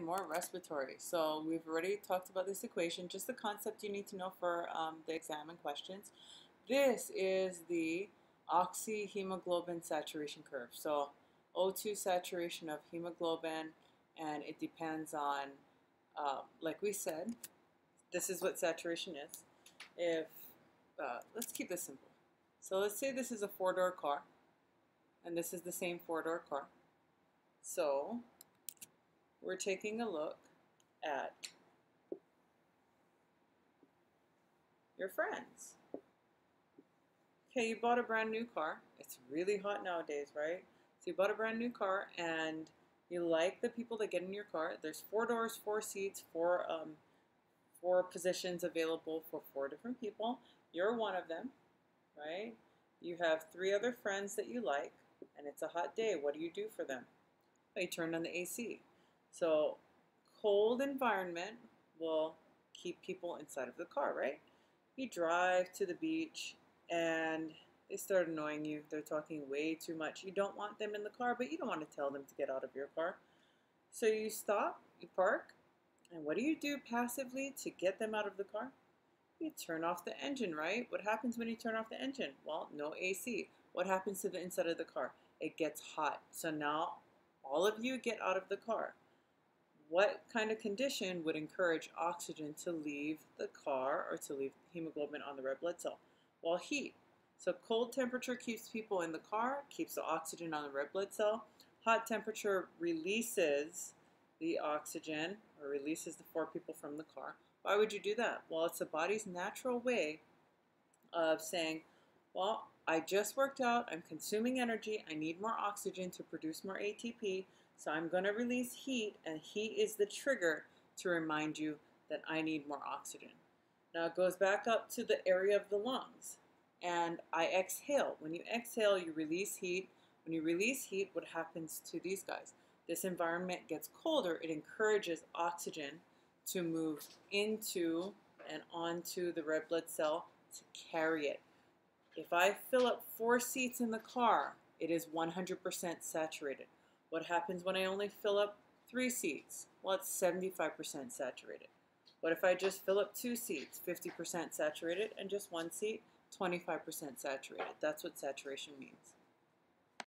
More respiratory. So we've already talked about this equation, just the concept you need to know for the exam and questions. This is the oxyhemoglobin saturation curve. So O2 saturation of hemoglobin, and it depends on, like we said, this is what saturation is. If let's keep this simple. So let's say this is a four-door car, and this is the same four-door car. So we're taking a look at your friends. Okay, you bought a brand new car. It's really hot nowadays, right? So you bought a brand new car and you like the people that get in your car. There's four doors, four seats, four positions available for four different people. You're one of them, right? You have three other friends that you like, and it's a hot day. What do you do for them? Well, you turn on the AC. So cold environment will keep people inside of the car, right? You drive to the beach and they start annoying you. They're talking way too much. You don't want them in the car, but you don't want to tell them to get out of your car. So you stop, you park, and what do you do passively to get them out of the car? You turn off the engine, right? What happens when you turn off the engine? Well, no AC. What happens to the inside of the car? It gets hot. So now all of you get out of the car. What kind of condition would encourage oxygen to leave the car or to leave hemoglobin on the red blood cell? Well, heat. So cold temperature keeps people in the car, keeps the oxygen on the red blood cell. Hot temperature releases the oxygen or releases the four people from the car. Why would you do that? Well, it's the body's natural way of saying, well, I just worked out, I'm consuming energy, I need more oxygen to produce more ATP, so I'm going to release heat, and heat is the trigger to remind you that I need more oxygen. Now it goes back up to the area of the lungs, and I exhale. When you exhale, you release heat. When you release heat, what happens to these guys? This environment gets colder, it encourages oxygen to move into and onto the red blood cell to carry it. If I fill up four seats in the car, it is 100% saturated. What happens when I only fill up three seats? Well, it's 75% saturated. What if I just fill up two seats, 50% saturated, and just one seat, 25% saturated? That's what saturation means.